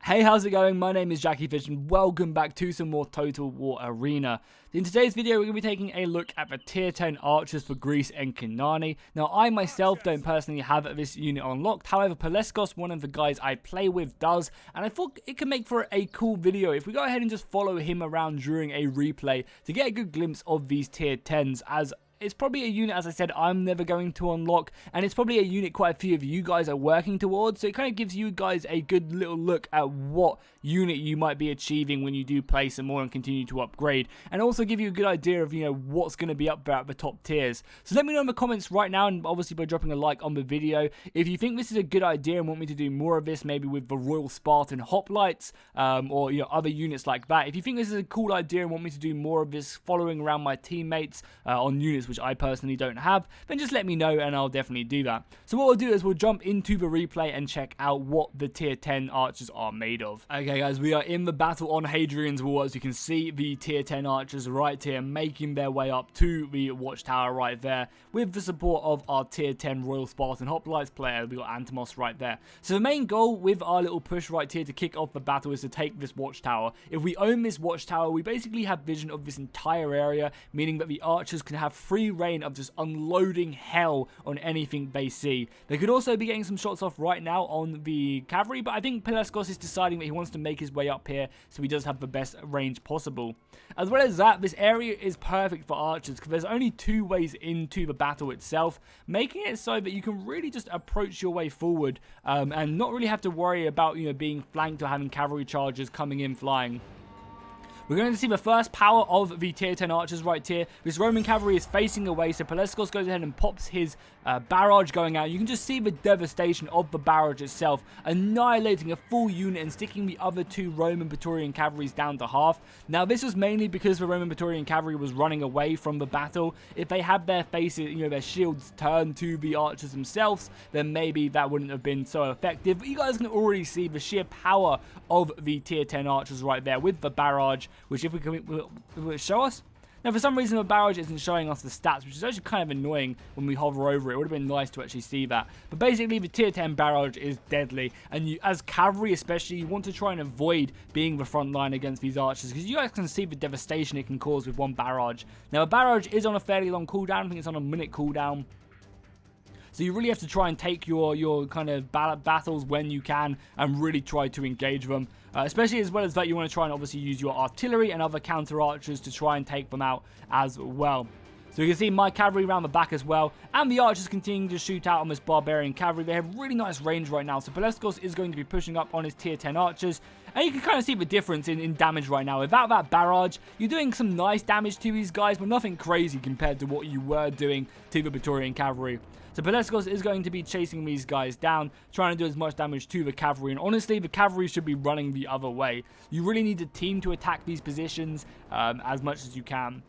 Hey, how's it going? My name is jackiefishhh and welcome back to some more Total War Arena. In today's video, we're going to be taking a look at the tier 10 archers for Greece and Kanani. Now, I myself don't personally have this unit unlocked. However, Peleskos, one of the guys I play with, does. And I thought it could make for a cool video if we go ahead and just follow him around during a replay to get a good glimpse of these tier 10s, as it's probably a unit, as I said, I'm never going to unlock, and it's probably a unit quite a few of you guys are working towards, so it kind of gives you guys a good little look at what unit you might be achieving when you do play some more and continue to upgrade, and also give you a good idea of, what's going to be up there at the top tiers. So let me know in the comments right now, and obviously by dropping a like on the video, if you think this is a good idea and want me to do more of this, maybe with the Royal Spartan hoplites, or other units like that. If you think this is a cool idea and want me to do more of this following around my teammates on units which I personally don't have, then just let me know and I'll definitely do that. So what we'll do is we'll jump into the replay and check out what the tier 10 archers are made of. Okay guys, we are in the battle on Hadrian's Wall. As you can see, the tier 10 archers right here making their way up to the watchtower right there with the support of our tier 10 Royal Spartan hoplites player. We got Antimos right there. So the main goal with our little push right here to kick off the battle is to take this watchtower. If we own this watchtower, we basically have vision of this entire area, meaning that the archers can have free reign of just unloading hell on anything they see. They could also be getting some shots off right now on the cavalry, but I think Peleskos is deciding that he wants to make his way up here so he does have the best range possible. As well as that, this area is perfect for archers because there's only two ways into the battle itself, making it so that you can really just approach your way forward and not really have to worry about being flanked or having cavalry chargers coming in flying. We're going to see the first power of the tier 10 archers right here. This Roman cavalry is facing away, so Peleskos goes ahead and pops his barrage going out. You can just see the devastation of the barrage itself, annihilating a full unit and sticking the other two Roman Praetorian cavalries down to half. Now, this was mainly because the Roman Praetorian cavalry was running away from the battle. If they had their faces, their shields turned to the archers themselves, then maybe that wouldn't have been so effective. But you guys can already see the sheer power of the tier 10 archers right there with the barrage, which if we can, will it show us? Now, for some reason, the barrage isn't showing us the stats, which is actually kind of annoying when we hover over it. It would have been nice to actually see that. But basically, the tier 10 barrage is deadly. And you, as cavalry especially, you want to try and avoid being the front line against these archers, because you guys can see the devastation it can cause with one barrage. Now, a barrage is on a fairly long cooldown. I think it's on a minute cooldown. So you really have to try and take your kind of battles when you can and really try to engage them. Especially as well as that, you want to try and obviously use your artillery and other counter archers to try and take them out as well. So you can see my cavalry around the back as well, and the archers continuing to shoot out on this barbarian cavalry. They have really nice range right now, so Peleskos is going to be pushing up on his tier 10 archers, and you can kind of see the difference in damage right now. Without that barrage, you're doing some nice damage to these guys, but nothing crazy compared to what you were doing to the Praetorian cavalry. So Peleskos is going to be chasing these guys down, trying to do as much damage to the cavalry, and honestly, the cavalry should be running the other way. You really need a team to attack these positions as much as you can.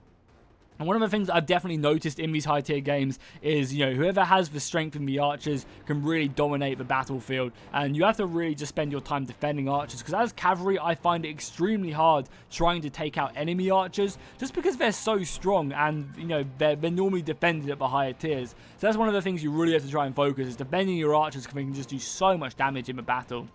And one of the things I've definitely noticed in these high tier games is, whoever has the strength in the archers can really dominate the battlefield. And you have to really just spend your time defending archers, because as cavalry, I find it extremely hard trying to take out enemy archers just because they're so strong and, they're normally defended at the higher tiers. So that's one of the things you really have to try and focus is defending your archers, because they can just do so much damage in the battle.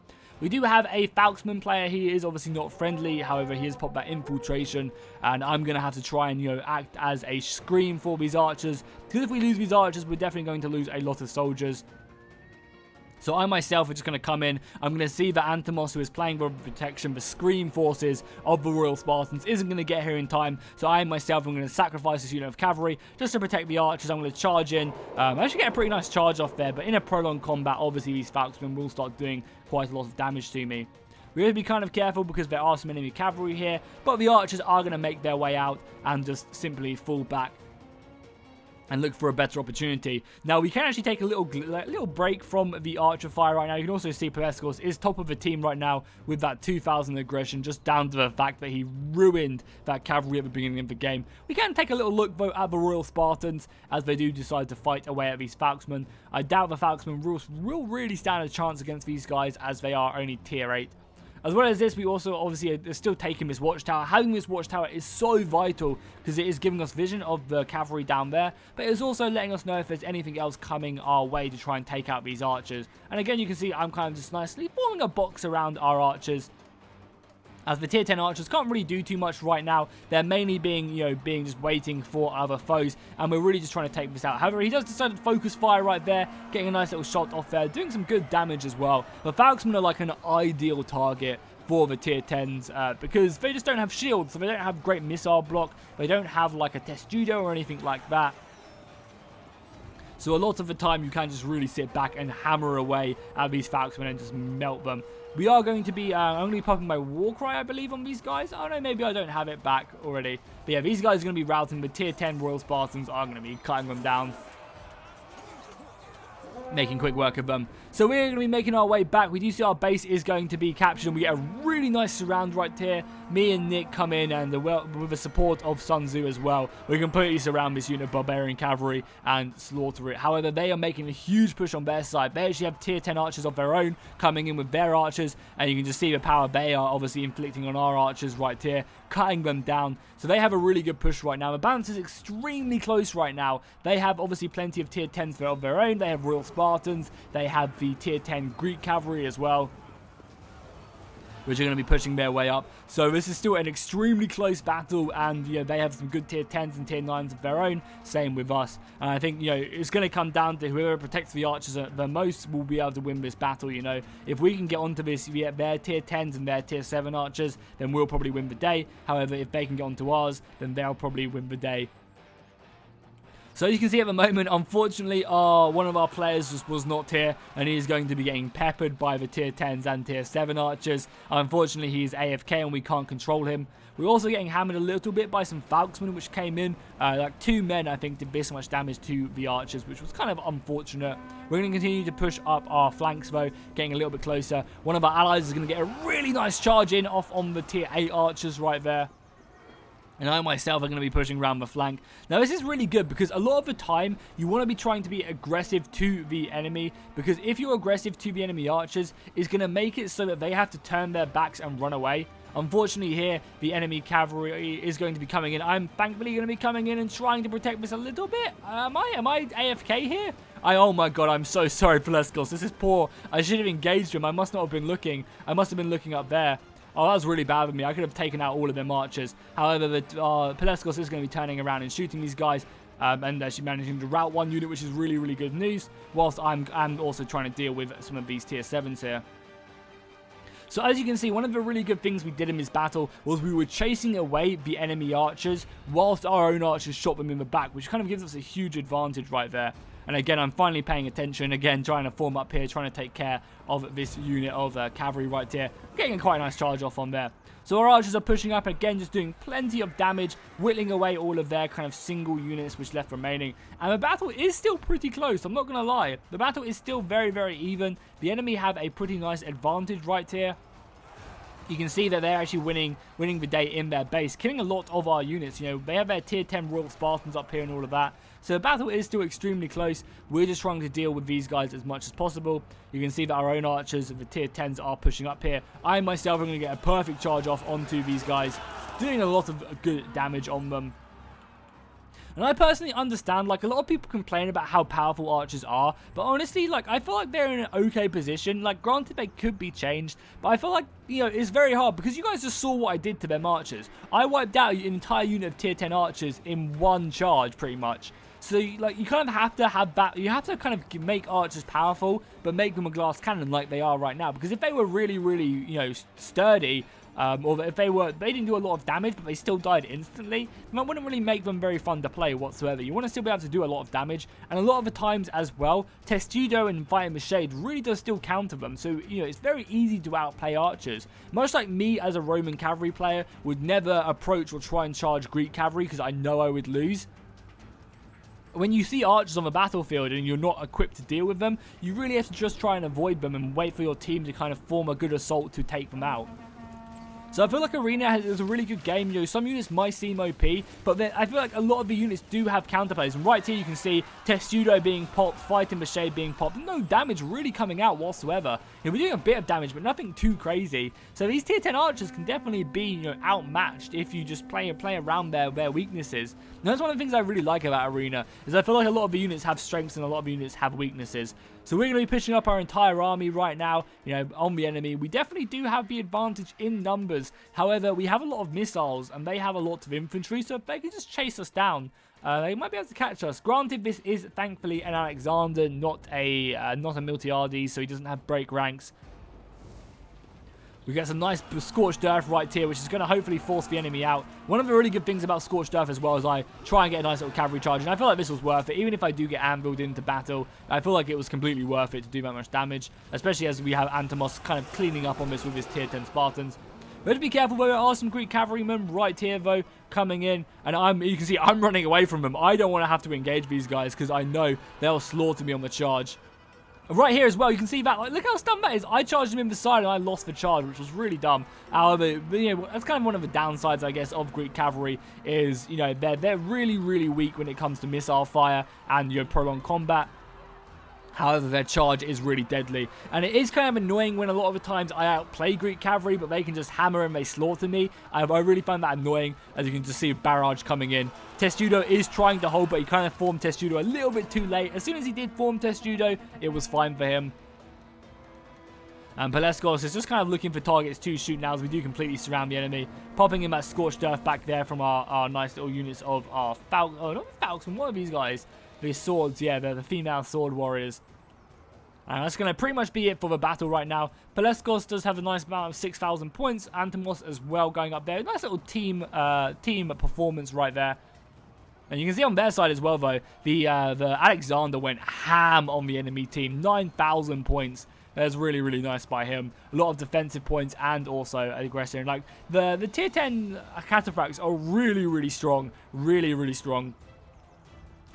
We do have a Falksman player. He is obviously not friendly. However, he has popped that infiltration. And I'm going to have to try and, act as a screen for these archers. Because if we lose these archers, we're definitely going to lose a lot of soldiers. So I myself are just going to come in. I'm going to see that Antimos, who is playing for protection, the screen forces of the Royal Spartans, isn't going to get here in time. So I myself am going to sacrifice this unit of cavalry just to protect the archers. I'm going to charge in. I actually get a pretty nice charge off there. But in a prolonged combat, obviously these Falksmen will start doing quite a lot of damage to me. We have to be kind of careful because there are some enemy cavalry here. But the archers are going to make their way out and just simply fall back and look for a better opportunity. Now, we can actually take a little break from the archer fire right now. You can also see Peleskos is top of the team right now with that 2,000 aggression, just down to the fact that he ruined that cavalry at the beginning of the game. We can take a little look, though, at the Royal Spartans as they do decide to fight away at these Falksmen. I doubt the Falksmen will really stand a chance against these guys as they are only tier 8. As well as this, we also obviously are still taking this watchtower. Having this watchtower is so vital because it is giving us vision of the cavalry down there, but it's also letting us know if there's anything else coming our way to try and take out these archers. And again, you can see I'm kind of just nicely forming a box around our archers, as the tier 10 archers can't really do too much right now. They're mainly being just waiting for other foes, and we're really just trying to take this out. However, he does decide to focus fire right there, getting a nice little shot off there, doing some good damage as well. But Falxmen are like an ideal target for the tier 10s because they just don't have shields, so they don't have great missile block. They don't have like a testudo or anything like that. So a lot of the time you can just really sit back and hammer away at these Falxmen and just melt them. We are going to be only popping my war cry, I believe, on these guys. I don't know, maybe I don't have it back already. But yeah, these guys are going to be routing. The tier 10 Royal Spartans are going to be cutting them down, making quick work of them. So we're going to be making our way back. We do see our base is going to be captured, and we get a really nice surround right here. Me and Nick come in, and with the support of Sun Tzu as well, we completely surround this unit of barbarian cavalry and slaughter it. However, they are making a huge push on their side. They actually have tier 10 archers of their own coming in with their archers, and you can just see the power they are obviously inflicting on our archers right here, cutting them down. So they have a really good push right now. The balance is extremely close right now. They have obviously plenty of tier 10s of their own. They have Royal Spartans. They have the tier 10 Greek cavalry as well, which are going to be pushing their way up. So this is still an extremely close battle, and they have some good tier 10s and tier 9s of their own, same with us. And I think it's going to come down to whoever protects the archers the most will be able to win this battle. If we can get onto this, their tier 10s and their tier 7 archers, then we'll probably win the day. However, if they can get onto ours, then they'll probably win the day. So you can see at the moment, unfortunately, one of our players was not here, and he is going to be getting peppered by the tier 10s and tier 7 archers. Unfortunately, he is AFK and we can't control him. We're also getting hammered a little bit by some Falxmen which came in. Like 2 men, I think, did this much damage to the archers, which was kind of unfortunate. We're going to continue to push up our flanks, though, getting a little bit closer. One of our allies is going to get a really nice charge in off on the tier 8 archers right there. And I myself are going to be pushing around the flank. Now this is really good because a lot of the time you want to be trying to be aggressive to the enemy, because if you're aggressive to the enemy archers, it's going to make it so that they have to turn their backs and run away. Unfortunately here, the enemy cavalry is going to be coming in. I'm thankfully going to be coming in and trying to protect this a little bit. Am I AFK here? Oh my god, I'm so sorry, Pelescos. This is poor. I should have engaged him. I must not have been looking. I must have been looking up there. Oh, that was really bad of me. I could have taken out all of their archers. However, Pelescos is going to be turning around and shooting these guys, and actually managing to rout one unit, which is really, really good news, whilst I'm also trying to deal with some of these tier 7s here. So as you can see, one of the really good things we did in this battle was we were chasing away the enemy archers whilst our own archers shot them in the back, which kind of gives us a huge advantage right there. And again, I'm finally paying attention, again, trying to form up here, trying to take care of this unit of cavalry right here. Getting quite a nice charge off on there. So our archers are pushing up again, just doing plenty of damage, whittling away all of their kind of single units which left remaining. And the battle is still pretty close, I'm not going to lie. The battle is still very, very even. The enemy have a pretty nice advantage right here. You can see that they're actually winning the day in their base, killing a lot of our units. They have their tier 10 Royal Spartans up here and all of that. So the battle is still extremely close. We're just trying to deal with these guys as much as possible. You can see that our own archers of the tier 10s are pushing up here. I myself am going to get a perfect charge off onto these guys, doing a lot of good damage on them. And I personally understand, like, a lot of people complain about how powerful archers are, but honestly, like, I feel like they're in an okay position. Like, granted, they could be changed, but I feel like, it's very hard, because you guys just saw what I did to them archers. I wiped out an entire unit of tier 10 archers in one charge, pretty much. So, like, you kind of have to have you have to kind of make archers powerful, but make them a glass cannon like they are right now. Because if they were really, really, sturdy, or if they didn't do a lot of damage, but they still died instantly, that wouldn't really make them very fun to play whatsoever. You want to still be able to do a lot of damage, and a lot of the times as well, Testudo and Fighting the Shade really does still counter them. So, it's very easy to outplay archers. Much like me as a Roman cavalry player would never approach or try and charge Greek cavalry because I know I would lose. When you see archers on the battlefield and you're not equipped to deal with them, you really have to just try and avoid them and wait for your team to kind of form a good assault to take them out. So I feel like Arena is a really good game. You know, some units might seem OP, but then I feel like a lot of the units do have counterplays. And right here you can see Testudo being popped, Fighting Machete being popped. No damage really coming out whatsoever. You know, we're doing a bit of damage, but nothing too crazy. So these tier 10 archers can definitely be, you know, outmatched if you just play around their weaknesses. And that's one of the things I really like about Arena, is I feel like a lot of the units have strengths and a lot of the units have weaknesses. So we're going to be pushing up our entire army right now, you know, on the enemy. We definitely do have the advantage in numbers. However, we have a lot of missiles and they have a lot of infantry, so if they can just chase us down, they might be able to catch us. Granted, this is thankfully an Alexander, not a Miltiades, so he doesn't have break ranks. We get some nice Scorched Earth right here, which is going to hopefully force the enemy out. One of the really good things about Scorched Earth as well is I try and get a nice little cavalry charge, and I feel like this was worth it. Even if I do get anviled into battle, I feel like it was completely worth it to do that much damage, especially as we have Antimos kind of cleaning up on this with his tier 10 Spartans. We have to be careful, though. There are some Greek cavalrymen right here, though, coming in, and you can see I'm running away from them. I don't want to have to engage these guys because I know they'll slaughter me on the charge. Right here as well, you can see that. Like, look how stunned that is. I charged him in the side and I lost the charge, which was really dumb. However, you know, that's kind of one of the downsides, I guess, of Greek cavalry is, you know, they're really, really weak when it comes to missile fire and, you know, prolonged combat. However, their charge is really deadly. And it is kind of annoying when a lot of the times I outplay Greek cavalry, but they can just hammer and they slaughter me. I really find that annoying, as you can just see barrage coming in. Testudo is trying to hold, but he kind of formed Testudo a little bit too late. As soon as he did form Testudo, it was fine for him. And Peleskos is just kind of looking for targets to shoot now as we do completely surround the enemy. Popping in that Scorched Earth back there from our nice little units of our Falcon. Oh, not Falcon, one of these guys. These swords, yeah, they're the female sword warriors. And that's going to pretty much be it for the battle right now. Peleskos does have a nice amount of 6,000 points. Antimos as well going up there. Nice little team performance right there. And you can see on their side as well, though, the Alexander went ham on the enemy team. 9,000 points. That's really, really nice by him. A lot of defensive points and also aggression. Like, the tier 10 cataphracts are really, really strong. Really, really strong.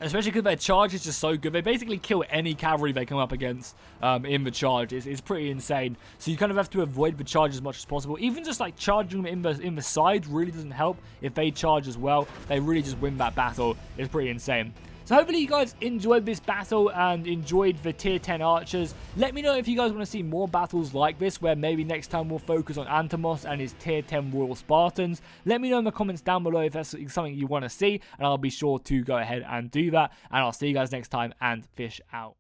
Especially because their charge is just so good. They basically kill any cavalry they come up against in the charge. It's pretty insane. So you kind of have to avoid the charge as much as possible. Even just like charging them in the side really doesn't help. If they charge as well, they really just win that battle. It's pretty insane. So hopefully you guys enjoyed this battle and enjoyed the tier 10 archers. Let me know if you guys want to see more battles like this, where maybe next time we'll focus on Antimos and his tier 10 Royal Spartans. Let me know in the comments down below if that's something you want to see, and I'll be sure to go ahead and do that. And I'll see you guys next time, and fish out.